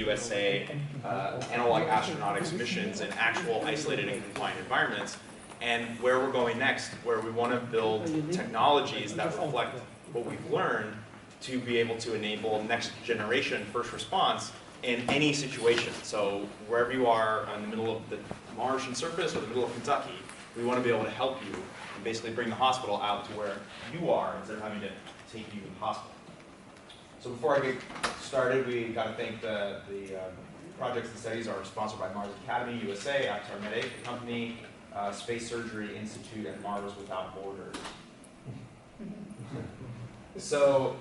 USA analog astronautics missions in actual isolated and confined environments. And where we're going next, where we want to build technologies that reflect what we've learned to be able to enable next generation first response in any situation. So wherever you are in the middle of the Martian surface or the middle of Kentucky, we want to be able to help you and basically bring the hospital out to where you are instead of having to take you to the hospital. So before I get started, we got to thank the projects and studies are sponsored by Mars Academy, USA, AvatarMEDIC, the company, Space Surgery Institute, and Mars Without Borders. So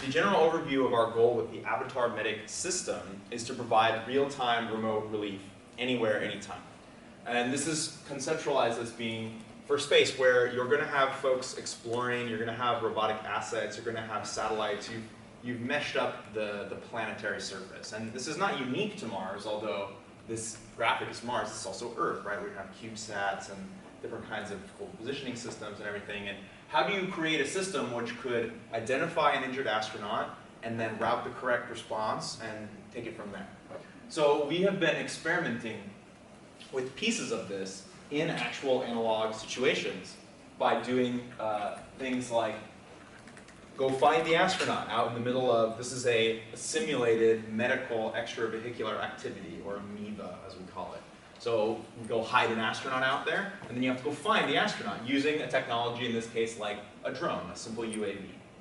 the general overview of our goal with the AvatarMEDIC system is to provide real-time remote relief anywhere, anytime. And this is conceptualized as being for space, where you're going to have folks exploring, you're going to have robotic assets, you're going to have satellites, you've meshed up the planetary surface. And this is not unique to Mars, although this graphic is Mars, it's also Earth, right? We have Cubesats and different kinds of cool positioning systems and everything. And how do you create a system which could identify an injured astronaut and then route the correct response and take it from there? So we have been experimenting with pieces of this in actual analog situations by doing things like go find the astronaut out in the middle of, this is a simulated medical extravehicular activity, or amoeba as we call it. So we go hide an astronaut out there, and then you have to go find the astronaut using a technology, in this case like a drone, a simple UAV.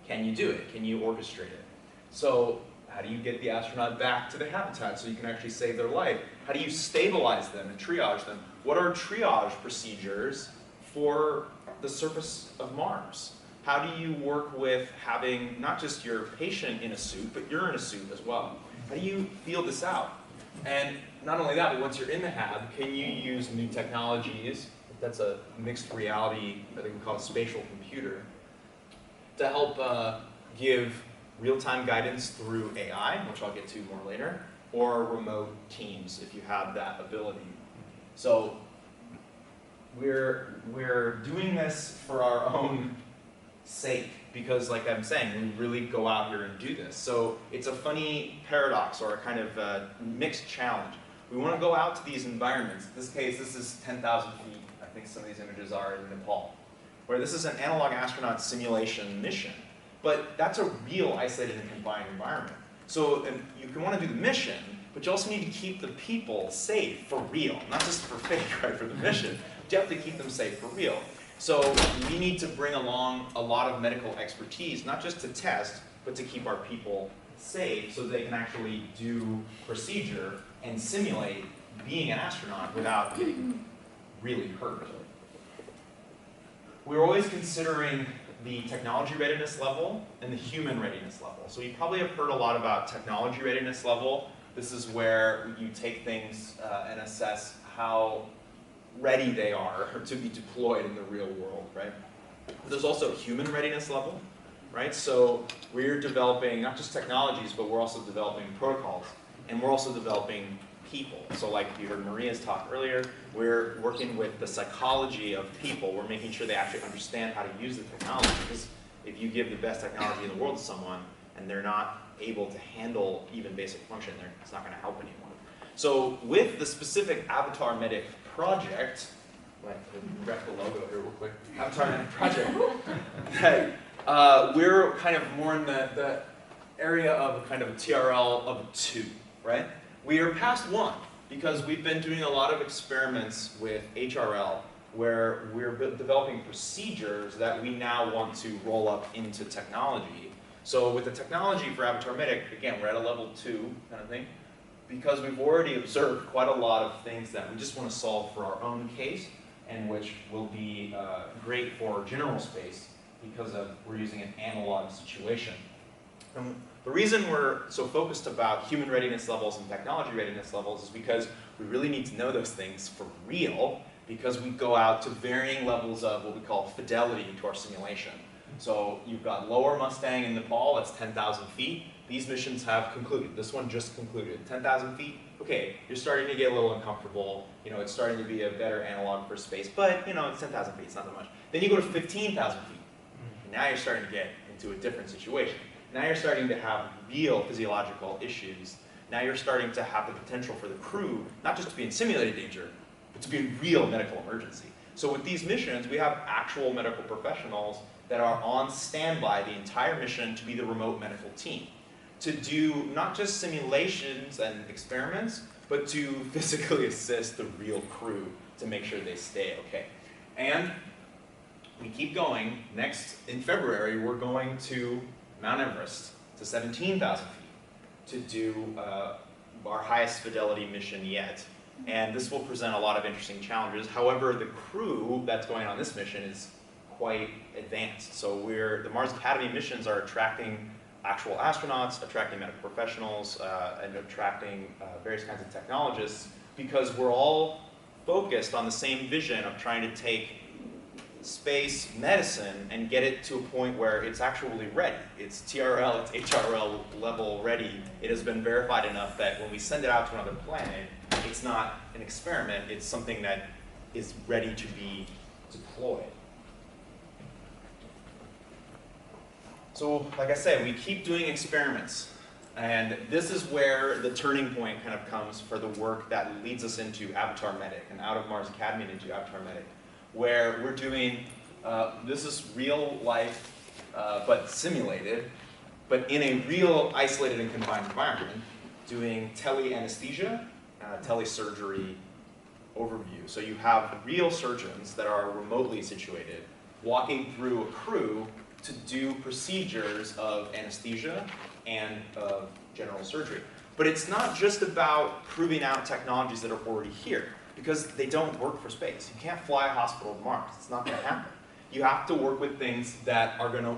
Can you do it? Can you orchestrate it? So how do you get the astronaut back to the habitat so you can actually save their life? How do you stabilize them and triage them? What are triage procedures for the surface of Mars? How do you work with having not just your patient in a suit, but you're in a suit as well? How do you feel this out? And not only that, but once you're in the hab, can you use new technologies? That's a mixed reality, I think we call it spatial computer, to help give real-time guidance through AI, which I'll get to more later, or remote teams if you have that ability. So we're doing this for our own sake because, like I'm saying, we really go out here and do this. So it's a funny paradox or a kind of mixed challenge. We want to go out to these environments. In this case, this is 10,000 feet. I think some of these images are in Nepal, where this is an analog astronaut simulation mission. But that's a real isolated and confined environment. So you can want to do the mission, but you also need to keep the people safe for real, not just for fake, right, for the mission. But you have to keep them safe for real. So we need to bring along a lot of medical expertise, not just to test, but to keep our people safe so they can actually do procedure and simulate being an astronaut without getting really hurt. We're always considering the technology readiness level and the human readiness level. So you probably have heard a lot about technology readiness level. This is where you take things and assess how ready they are to be deployed in the real world, right? There's also human readiness level, right? So we're developing not just technologies, but we're also developing protocols, and we're also developing people. So like you heard Maria's talk earlier, we're working with the psychology of people. We're making sure they actually understand how to use the technology, because if you give the best technology in the world to someone and they're not able to handle even basic function, it's not going to help anyone. So with the specific AvatarMEDIC project, grab the logo here real quick, AvatarMEDIC project, we're kind of more in the area of kind of a TRL of 2, right? We are past 1 because we've been doing a lot of experiments with HRL where we're developing procedures that we now want to roll up into technology. So with the technology for AvatarMEDIC, again, we're at a level 2 kind of thing, because we've already observed quite a lot of things that we just want to solve for our own case, and which will be great for general space because we're using an analog situation. And the reason we're so focused about human readiness levels and technology readiness levels is because we really need to know those things for real, because we go out to varying levels of what we call fidelity to our simulation. So you've got Lower Mustang in Nepal, that's 10,000 feet. These missions have concluded. This one just concluded. 10,000 feet, okay, you're starting to get a little uncomfortable. You know, it's starting to be a better analog for space, but you know, it's 10,000 feet, it's not that much. Then you go to 15,000 feet. And now you're starting to get into a different situation. Now you're starting to have real physiological issues now you're starting to have the potential for the crew not just to be in simulated danger, but to be in real medical emergency. So with these missions, we have actual medical professionals that are on standby the entire mission to be the remote medical team, to do not just simulations and experiments, but to physically assist the real crew to make sure they stay okay. And we keep going. Next, in February, we're going to Mount Everest, to 17,000 feet, to do our highest fidelity mission yet. And this will present a lot of interesting challenges. However, the crew that's going on this mission is quite advanced. So the Mars Academy missions are attracting actual astronauts, attracting medical professionals, and attracting various kinds of technologists, because we're all focused on the same vision of trying to take space medicine and get it to a point where it's actually ready. It's TRL, it's HRL level ready. It has been verified enough that when we send it out to another planet, it's not an experiment, it's something that is ready to be deployed. So, like I said, we keep doing experiments. And this is where the turning point kind of comes for the work that leads us into AvatarMEDIC and out of Mars Academy and into AvatarMEDIC, where we're doing, this is real life, but simulated, but in a real isolated and confined environment, doing tele-anesthesia, tele-surgery overview. So you have real surgeons that are remotely situated, walking through a crew to do procedures of anesthesia and of general surgery. But it's not just about proving out technologies that are already here, because they don't work for space. You can't fly a hospital to Mars. It's not going to happen. You have to work with things that are going to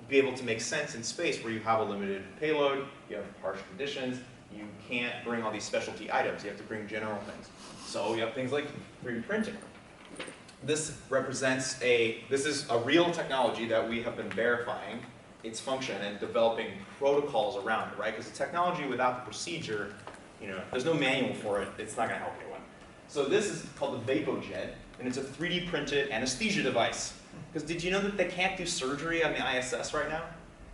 be able to make sense in space, where you have a limited payload, you have harsh conditions, you can't bring all these specialty items. You have to bring general things. So you have things like 3D printing. This is a real technology that we have been verifying its function and developing protocols around it, right? Because the technology without the procedure, there's no manual for it, it's not going to help anyone. So this is called the Vapour Jet, and it's a 3D printed anesthesia device. Because did you know that they can't do surgery on the ISS right now?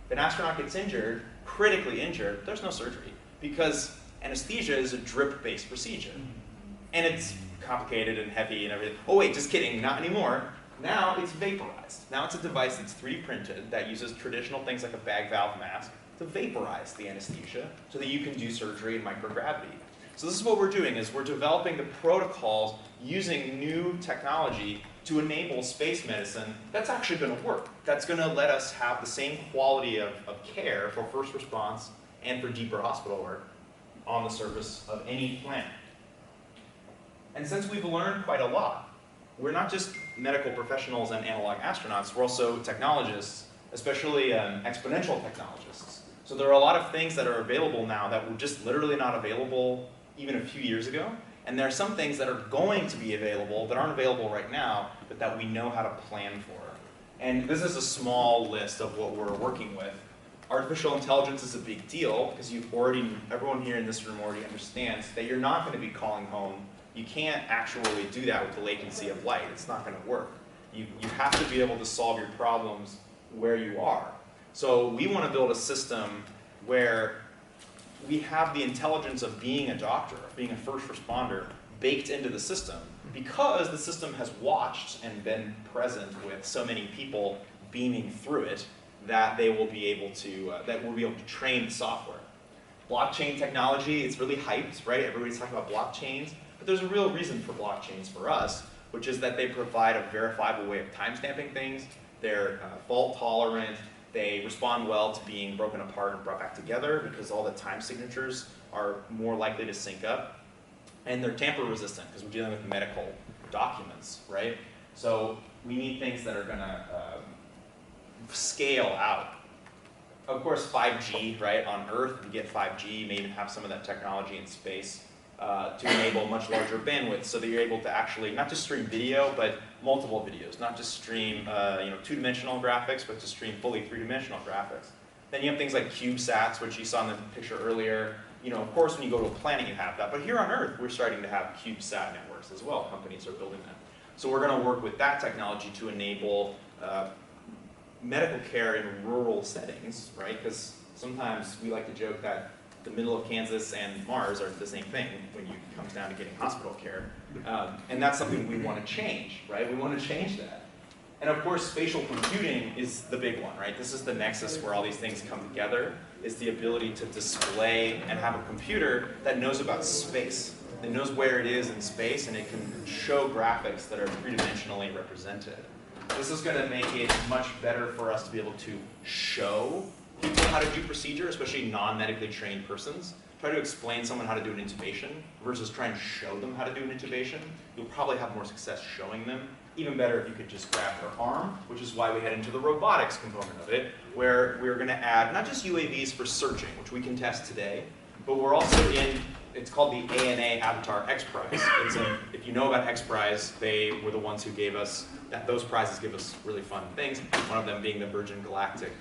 If an astronaut gets injured, critically injured, there's no surgery. Because anesthesia is a drip-based procedure. And it's complicated and heavy and everything. Oh wait, just kidding, not anymore. Now it's vaporized. Now it's a device that's 3D printed that uses traditional things like a bag valve mask to vaporize the anesthesia so that you can do surgery in microgravity. So this is what we're doing, is we're developing the protocols using new technology to enable space medicine that's actually going to work. That's going to let us have the same quality of care for first response and for deeper hospital work on the surface of any planet. And since we've learned quite a lot, we're not just medical professionals and analog astronauts, we're also technologists, especially exponential technologists. So there are a lot of things that are available now that were just literally not available even a few years ago. And there are some things that are going to be available that aren't available right now, but that we know how to plan for. And this is a small list of what we're working with. Artificial intelligence is a big deal because everyone here in this room already understands that you're not going to be calling home. You can't actually do that with the latency of light. It's not going to work. You have to be able to solve your problems where you are. So we want to build a system where we have the intelligence of being a doctor, of being a first responder, baked into the system, because the system has watched and been present with so many people beaming through it that they will be able to, train the software. Blockchain technology, it's really hyped, right? Everybody's talking about blockchains. But there's a real reason for blockchains for us, which is that they provide a verifiable way of timestamping things. They're fault tolerant. They respond well to being broken apart and brought back together because all the time signatures are more likely to sync up. And they're tamper resistant because we're dealing with medical documents, right? So we need things that are going to scale out. Of course, 5G, right? On Earth, we get 5G. You may even have some of that technology in space. To enable much larger bandwidth so that you're able to actually not just stream video, but multiple videos, not just stream two-dimensional graphics, but to stream fully three-dimensional graphics. Then you have things like Cubesats, which you saw in the picture earlier. Of course, when you go to a planet, you have that. But here on Earth, we're starting to have Cubesat networks as well. Companies are building them. So we're going to work with that technology to enable medical care in rural settings, right? Because sometimes we like to joke that the middle of Kansas and Mars are the same thing when you come down to getting hospital care. And that's something we want to change, right? We want to change that. And of course, spatial computing is the big one, right? This is the nexus where all these things come together, is the ability to display and have a computer that knows about space. It knows where it is in space, and it can show graphics that are three-dimensionally represented. This is going to make it much better for us to be able to show people how to do procedure, especially non-medically trained persons. Try to explain someone how to do an intubation versus try and show them how to do an intubation. You'll probably have more success showing them. Even better if you could just grab their arm, which is why we head into the robotics component of it, where we're going to add not just UAVs for searching, which we can test today, but we're also in, it's called the ANA Avatar Xprize. If you know about Xprize, they were the ones who gave us, those prizes give us really fun things, one of them being the Virgin Galactic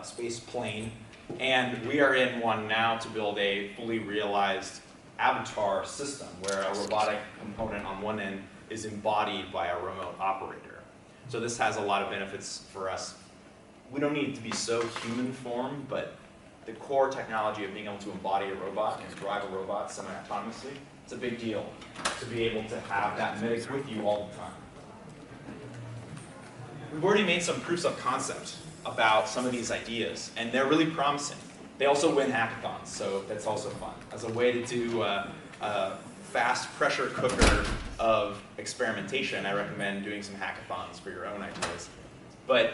space plane. And we are in one now to build a fully realized avatar system where a robotic component on one end is embodied by a remote operator. So this has a lot of benefits for us. We don't need it to be so human form, but the core technology of being able to embody a robot and drive a robot semi-autonomously, it's a big deal to be able to have that medic with you all the time. We've already made some proofs of concept about some of these ideas, and they're really promising. They also win hackathons, so that's also fun. As a way to do a fast pressure cooker of experimentation, I recommend doing some hackathons for your own ideas. But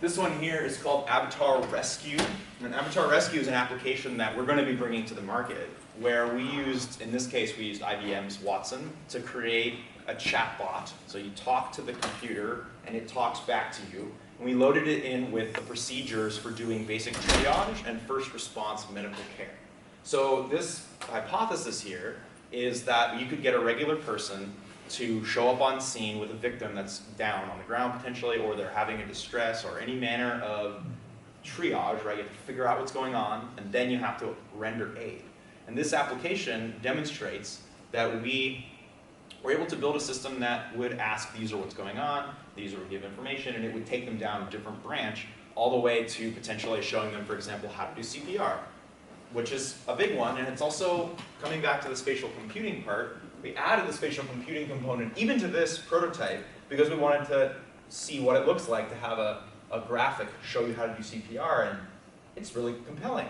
this one here is called Avatar Rescue. And Avatar Rescue is an application that we're going to be bringing to the market, where we used, in this case, we used IBM's Watson to create a chatbot. So you talk to the computer, and it talks back to you. And we loaded it in with the procedures for doing basic triage and first response medical care. So this hypothesis here is that you could get a regular person to show up on scene with a victim that's down on the ground potentially, or they're having a distress or any manner of triage, right? You have to figure out what's going on, and then you have to render aid. And this application demonstrates that we were able to build a system that would ask the user what's going on, the user would give information, and it would take them down a different branch, all the way to potentially showing them, for example, how to do CPR, which is a big one. And it's also, coming back to the spatial computing part, we added the spatial computing component even to this prototype because we wanted to see what it looks like to have a graphic show you how to do CPR, and it's really compelling.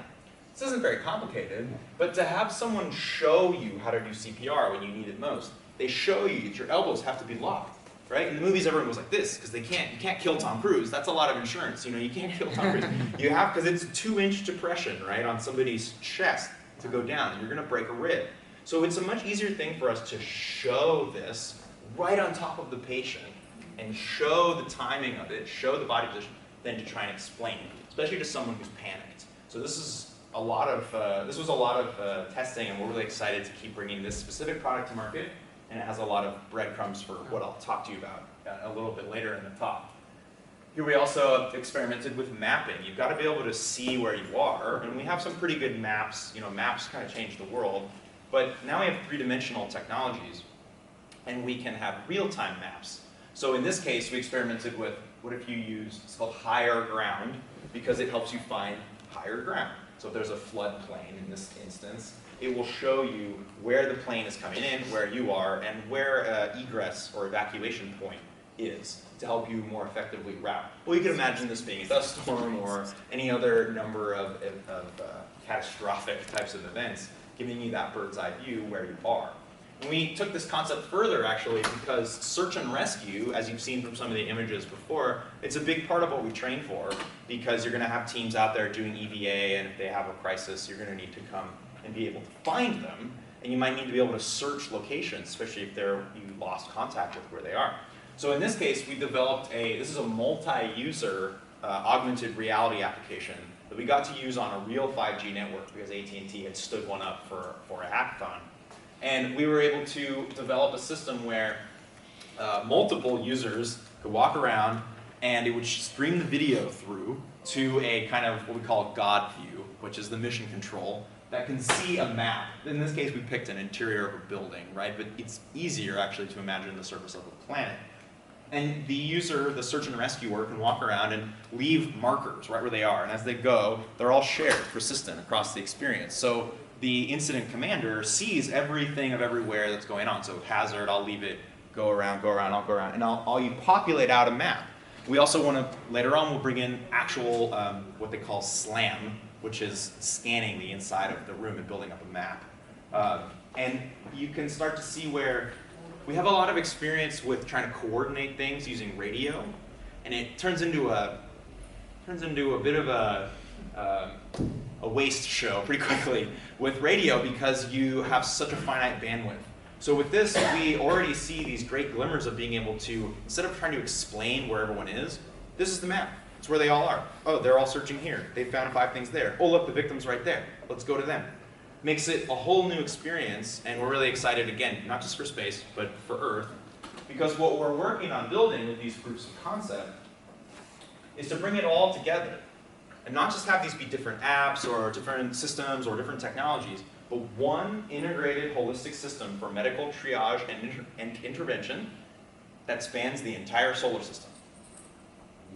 This isn't very complicated, but to have someone show you how to do CPR when you need it most, they show you that your elbows have to be locked, right? In the movies, everyone goes like this because you can't kill Tom Cruise. That's a lot of insurance, you know. You can't kill Tom Cruise. You have, because it's 2-inch depression, right, on somebody's chest to go down. You're going to break a rib. So it's a much easier thing for us to show this right on top of the patient and show the timing of it, show the body position, than to try and explain it, especially to someone who's panicked. So this is a lot of this was a lot of testing, and we're really excited to keep bringing this specific product to market. And it has a lot of breadcrumbs for what I'll talk to you about a little bit later in the talk. Here we also experimented with mapping. You've got to be able to see where you are, and we have some pretty good maps. You know, maps kind of change the world, but now we have three-dimensional technologies, and we can have real-time maps. So in this case, we experimented with, what if you use, it's called higher ground, because it helps you find higher ground. So if there's a floodplain in this instance, it will show you where the plane is coming in, where you are, and where egress or evacuation point is to help you more effectively route. Well, you can imagine this being a dust storm or any other number of catastrophic types of events, giving you that bird's eye view where you are. And we took this concept further, actually, because search and rescue, as you've seen from some of the images before, it's a big part of what we train for, because you're going to have teams out there doing EVA, and if they have a crisis, you're going to need to come and be able to find them, and you might need to be able to search locations, especially if you lost contact with where they are. So in this case, we developed this is a multi-user augmented reality application that we got to use on a real 5G network because AT&T had stood one up for a hackathon. And we were able to develop a system where multiple users could walk around, and it would stream the video through to a kind of what we call God view, which is the mission control, that can see a map. In this case, we picked an interior of a building, right? But it's easier, actually, to imagine the surface of a planet. And the user, the search and rescuer, can walk around and leave markers right where they are. And as they go, they're all shared, persistent across the experience. So the incident commander sees everything of everywhere that's going on. So hazard, I'll leave it, go around, I'll go around. And I'll populate out a map. We also want to, later on, we'll bring in actual, what they call SLAM, which is scanning the inside of the room and building up a map. And you can start to see where we have a lot of experience with trying to coordinate things using radio, and it turns into a bit of a waste show pretty quickly with radio because you have such a finite bandwidth. So with this, we already see these great glimmers of being able to, instead of trying to explain where everyone is, this is the map. It's where they all are. Oh, they're all searching here. They found 5 things there. Oh, look, the victim's right there. Let's go to them. Makes it a whole new experience, and we're really excited, again, not just for space, but for Earth, because what we're working on building with these proofs of concept is to bring it all together, and not just have these be different apps or different systems or different technologies, but one integrated holistic system for medical triage and intervention that spans the entire solar system.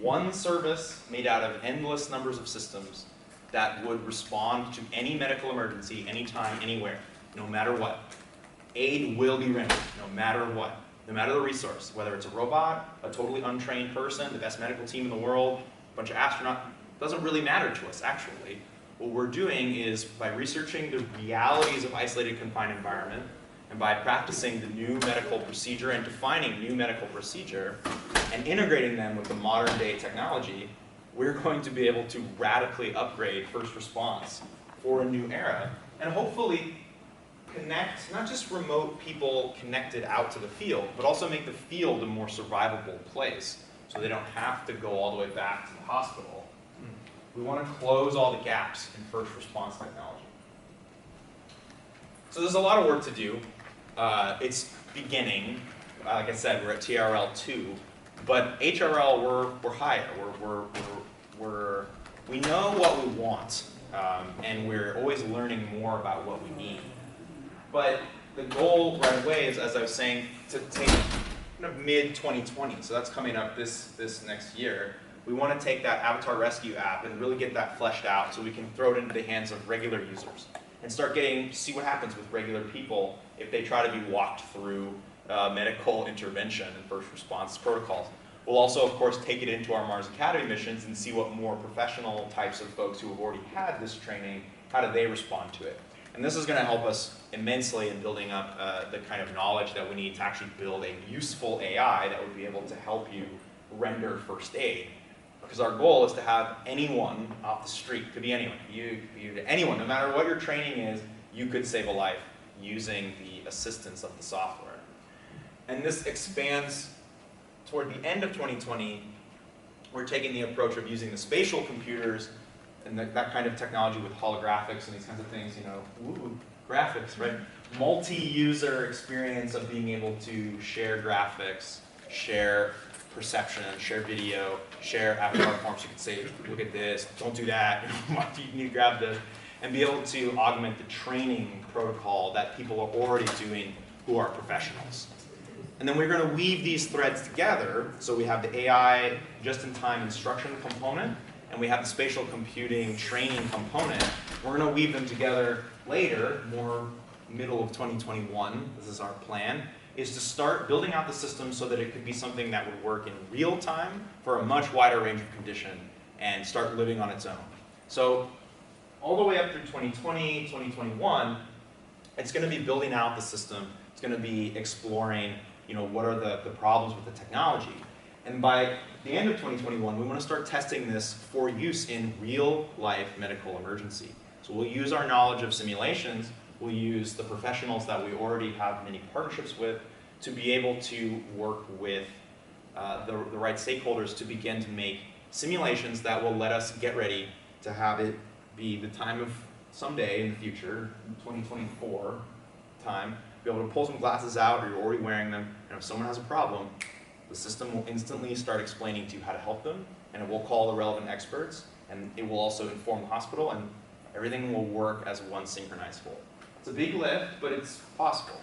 One service made out of endless numbers of systems that would respond to any medical emergency, anytime, anywhere, no matter what. Aid will be rendered, no matter what, no matter the resource, whether it's a robot, a totally untrained person, the best medical team in the world, a bunch of astronauts, doesn't really matter to us, actually. What we're doing is, by researching the realities of isolated confined environment, and by practicing the new medical procedure and defining new medical procedure, and integrating them with the modern day technology, we're going to be able to radically upgrade first response for a new era, and hopefully connect not just remote people connected out to the field, but also make the field a more survivable place so they don't have to go all the way back to the hospital. We want to close all the gaps in first response technology. So there's a lot of work to do. It's beginning. Like I said, we're at TRL 2. But HRL, we're higher. We know what we want, and we're always learning more about what we need. But the goal right away is, as I was saying, to take mid-2020. So that's coming up this next year. We want to take that Avatar Rescue app and really get that fleshed out so we can throw it into the hands of regular users and start see what happens with regular people if they try to be walked through medical intervention and first response protocols. We'll also, of course, take it into our Mars Academy missions and see what more professional types of folks who have already had this training, how do they respond to it. And this is going to help us immensely in building up the kind of knowledge that we need to actually build a useful AI that would be able to help you render first aid. Because our goal is to have anyone off the street, could be anyone, anyone, no matter what your training is, you could save a life using the assistance of the software. And this expands toward the end of 2020. We're taking the approach of using the spatial computers and that kind of technology with holographics and these kinds of things, graphics, right? Multi-user experience of being able to share graphics, share perception, share video, share avatar forms. You can say, look at this, don't do that, you need to grab this, and be able to augment the training protocol that people are already doing who are professionals. And then we're going to weave these threads together. So we have the AI just-in-time instruction component, and we have the spatial computing training component. We're going to weave them together later, more middle of 2021, this is our plan, is to start building out the system so that it could be something that would work in real time for a much wider range of condition and start living on its own. So all the way up through 2020, 2021, it's going to be building out the system. It's going to be exploring, what are the problems with the technology. And by the end of 2021, we want to start testing this for use in real-life medical emergency. So we'll use our knowledge of simulations, we'll use the professionals that we already have many partnerships with to be able to work with the right stakeholders to begin to make simulations that will let us get ready to have it be the time of someday in the future, 2024 time, be able to pull some glasses out, or you're already wearing them, and if someone has a problem, the system will instantly start explaining to you how to help them, and it will call the relevant experts, and it will also inform the hospital, and everything will work as one synchronized whole. It's a big lift, but it's possible.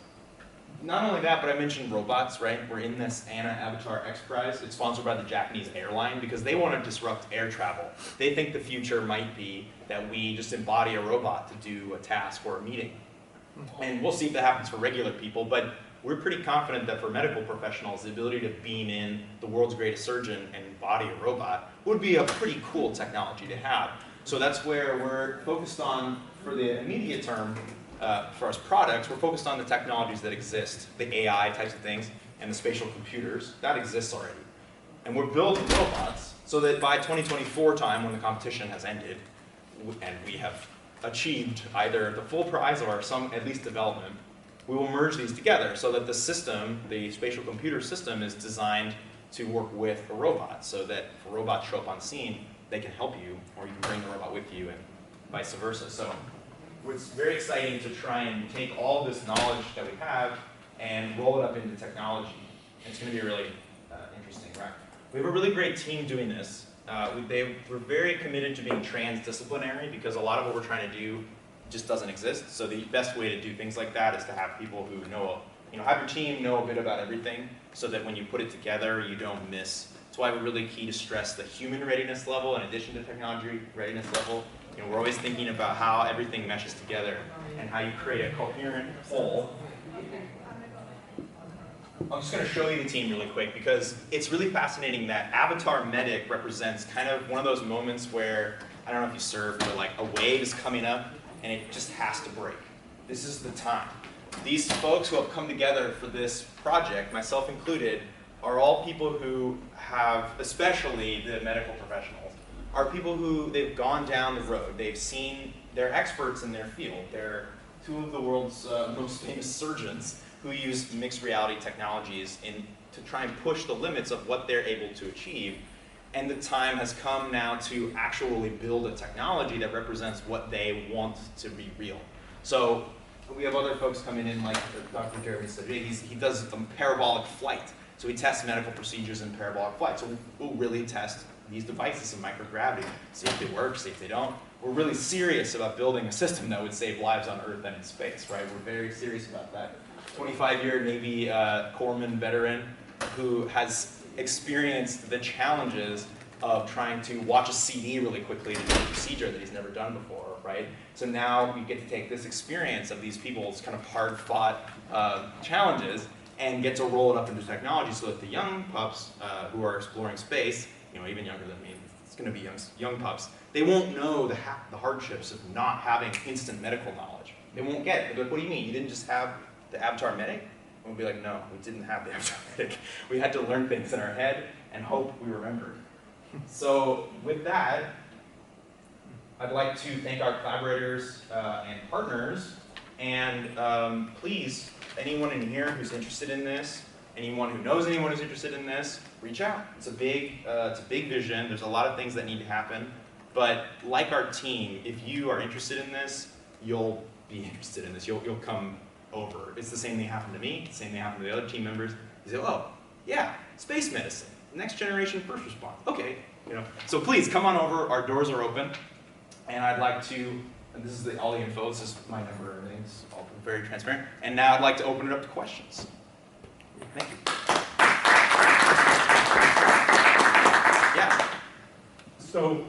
Not only that, but I mentioned robots, right? We're in this Avatar Xprize. It's sponsored by the Japanese airline because they want to disrupt air travel. They think the future might be that we just embody a robot to do a task or a meeting. And we'll see if that happens for regular people, but we're pretty confident that for medical professionals, the ability to beam in the world's greatest surgeon and embody a robot would be a pretty cool technology to have. So that's where we're focused on, for the immediate term, for us products, we're focused on the technologies that exist, the AI types of things, and the spatial computers. That exists already. And we're building robots so that by 2024 time, when the competition has ended, and we have achieved either the full prize or some at least development, we will merge these together so that the system, the spatial computer system, is designed to work with a robot, so that if a robot show up on scene, they can help you, or you can bring the robot with you, and vice versa. So it's very exciting to try and take all this knowledge that we have and roll it up into technology. And it's going to be really interesting, right? We have a really great team doing this. We're very committed to being transdisciplinary because a lot of what we're trying to do just doesn't exist. So the best way to do things like that is to have people who know, have your team know a bit about everything so that when you put it together, you don't miss. That's why we're really key to stress the human readiness level in addition to technology readiness level. We're always thinking about how everything meshes together and how you create a coherent whole. I'm just going to show you the team really quick because it's really fascinating that AvatarMEDIC represents kind of one of those moments where, I don't know if you surf, but like a wave is coming up and it just has to break. This is the time. These folks who have come together for this project, myself included, are all people who have, especially the medical professionals, are people who they've gone down the road. They've seen, they're experts in their field. They're two of the world's most famous surgeons who use mixed reality technologies to try and push the limits of what they're able to achieve. And the time has come now to actually build a technology that represents what they want to be real. So we have other folks coming in, like Dr. Jeremy said, he does a parabolic flight. So he tests medical procedures in parabolic flight. So we'll really test these devices in microgravity, see if they work, see if they don't. We're really serious about building a system that would save lives on Earth and in space, right? We're very serious about that. 25-year Navy corpsman veteran who has experienced the challenges of trying to watch a CD really quickly to do a procedure that he's never done before, right? So now we get to take this experience of these people's kind of hard-fought challenges and get to roll it up into technology so that the young pups who are exploring space, even younger than me, it's going to be young pups, they won't know the hardships of not having instant medical knowledge. They won't get it. They'll be like, what do you mean? You didn't just have the AvatarMEDIC? And we'll be like, no, we didn't have the AvatarMEDIC. We had to learn things in our head and hope we remembered. So with that, I'd like to thank our collaborators and partners. And please, anyone in here who's interested in this, anyone who knows anyone who's interested in this, reach out. It's a big vision. There's a lot of things that need to happen. But like our team, if you are interested in this, you'll be interested in this. You'll come over. It's the same thing happened to me. The same thing happened to the other team members. You say, oh, yeah, space medicine, next generation first response. Okay, So please come on over. Our doors are open, and I'd like to. And this is all the info. This is my number and everything. It's all very transparent. And now I'd like to open it up to questions. Thank you. Yeah. So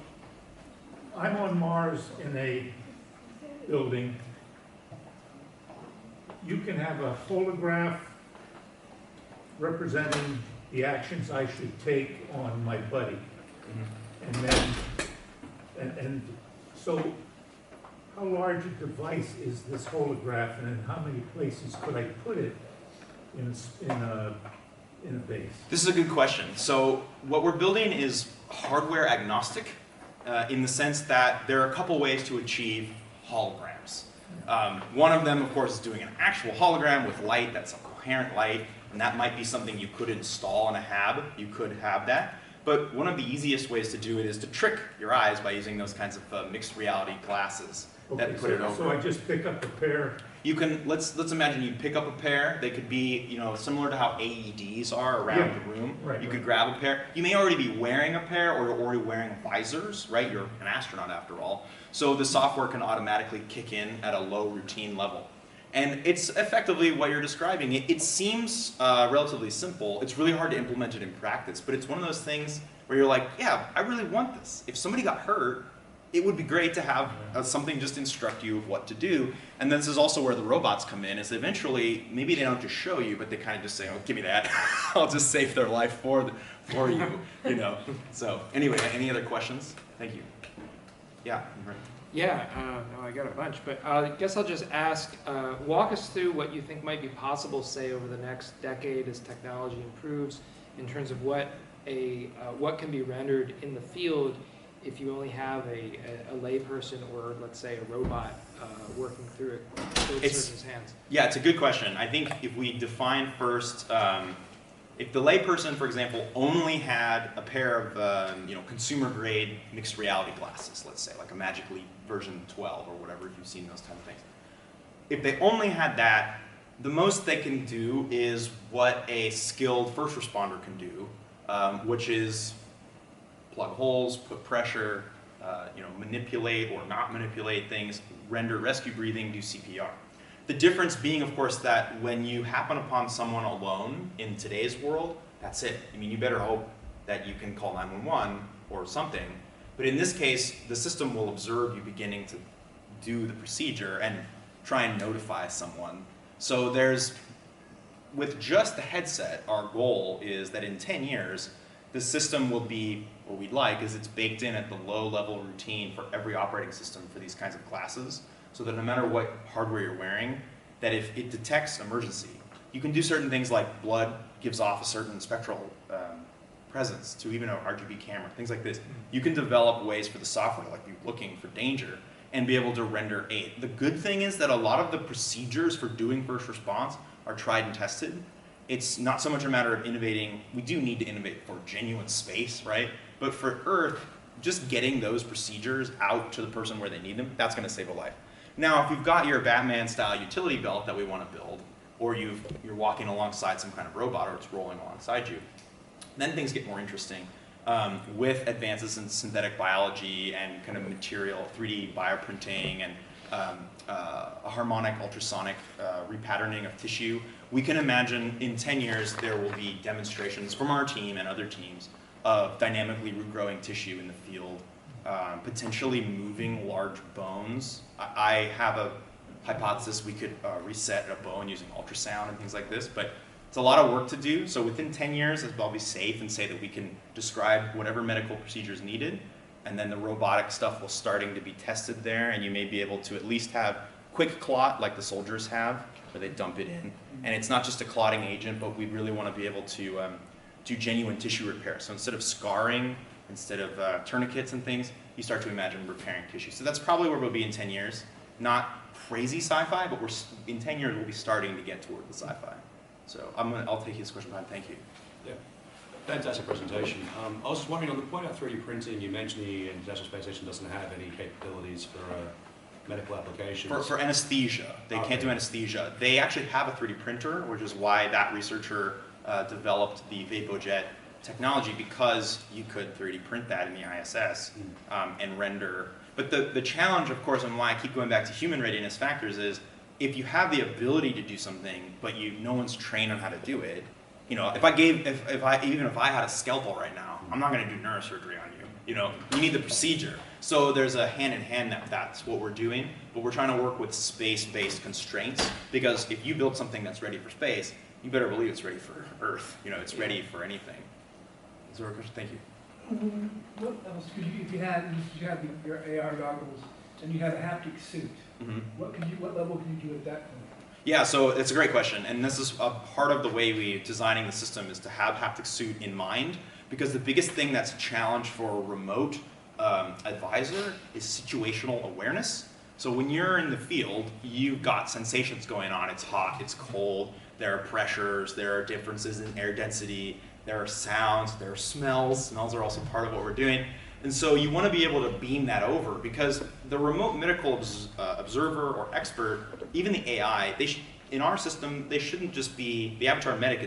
I'm on Mars in a building. You can have a holograph representing the actions I should take on my buddy. Mm-hmm. And then, so how large a device is this holograph, and in how many places could I put it in a base? This is a good question. So what we're building is hardware agnostic in the sense that there are a couple ways to achieve holograms. One of them, of course, is doing an actual hologram with light that's a coherent light, and that might be something you could install on a hab. You could have that. But one of the easiest ways to do it is to trick your eyes by using those kinds of mixed reality glasses that put it over. So I just pick up a pair. You can, let's imagine you pick up a pair. They could be, similar to how AEDs are around the room. Right, you could grab a pair. You may already be wearing a pair, or you're already wearing visors, right? You're an astronaut after all. So the software can automatically kick in at a low routine level. And it's effectively what you're describing. It seems relatively simple. It's really hard to implement it in practice, but it's one of those things where you're like, yeah, I really want this. If somebody got hurt, it would be great to have something just instruct you of what to do. And this is also where the robots come in, is eventually, maybe they don't just show you, but they kind of just say, oh, give me that. I'll just save their life for you, you know. So anyway, any other questions? Thank you. Yeah. Yeah, no, I got a bunch, but I guess I'll just ask, walk us through what you think might be possible, say, over the next decade as technology improves, in terms of what can be rendered in the field if you only have a layperson or, let's say, a robot working through it, person's hands. Yeah, it's a good question. I think if we define first, if the layperson, for example, only had a pair of consumer-grade mixed reality glasses, let's say, like a Magic Leap version 12 or whatever, if you've seen those kind of things. If they only had that, the most they can do is what a skilled first responder can do, which is plug holes, put pressure, manipulate or not manipulate things, render rescue breathing, do CPR. The difference being, of course, that when you happen upon someone alone in today's world, that's it. I mean, you better hope that you can call 911 or something. But in this case, the system will observe you beginning to do the procedure and try and notify someone. So with just the headset, our goal is that in 10 years, the system will be, what we'd like is it's baked in at the low-level routine for every operating system for these kinds of classes, so that no matter what hardware you're wearing, that if it detects emergency, you can do certain things like blood gives off a certain spectral presence to even an RGB camera, things like this. You can develop ways for the software to be looking for danger and be able to render aid. The good thing is that a lot of the procedures for doing first response are tried and tested. It's not so much a matter of innovating. We do need to innovate for genuine space, right? But for Earth, just getting those procedures out to the person where they need them, that's going to save a life. Now, if you've got your Batman-style utility belt that we want to build, or you're walking alongside some kind of robot, or it's rolling alongside you, then things get more interesting with advances in synthetic biology and kind of material, 3D bioprinting, and a harmonic ultrasonic repatterning of tissue. We can imagine in 10 years there will be demonstrations from our team and other teams of dynamically regrowing tissue in the field, potentially moving large bones. I have a hypothesis we could reset a bone using ultrasound and things like this, but it's a lot of work to do. So within 10 years, I'll be safe and say that we can describe whatever medical procedure is needed, and then the robotic stuff will starting to be tested there, and you may be able to at least have quick clot like the soldiers have, where they dump it in. And it's not just a clotting agent, but we really want to be able to do genuine tissue repair. So instead of scarring, instead of tourniquets and things, you start to imagine repairing tissue. So that's probably where we'll be in 10 years. Not crazy sci-fi, but in 10 years we'll be starting to get toward the sci-fi. So I'll take his question behind. Thank you. Yeah, fantastic presentation. I was just wondering, on the point about 3D printing, you mentioned the International Space Station doesn't have any capabilities for medical applications. For anesthesia. They can't do anesthesia. They actually have a 3D printer, which is why that researcher developed the Vapour Jet technology, because you could 3D print that in the ISS and render. But the challenge, of course, and why I keep going back to human readiness factors is, if you have the ability to do something, but no one's trained on how to do it, even if I had a scalpel right now, I'm not going to do neurosurgery on you. You need the procedure. So there's a hand in hand that's what we're doing, but we're trying to work with space-based constraints, because if you build something that's ready for space, you better believe it's ready for Earth. It's ready for anything. Is there a question? Thank you. What else could you, if you had your AR goggles and you had a haptic suit, what level can you do at that point? Yeah, so it's a great question, and this is a part of the way we're designing the system, is to have haptic suit in mind, because the biggest thing that's a challenge for a remote advisor is situational awareness. So when you're in the field, you've got sensations going on. It's hot, it's cold, there are pressures, there are differences in air density, there are sounds, there are smells. Smells are also part of what we're doing. And so you want to be able to beam that over, because the remote medical observer or expert, even the AI, in our system, they shouldn't just be the AvatarMEDIC.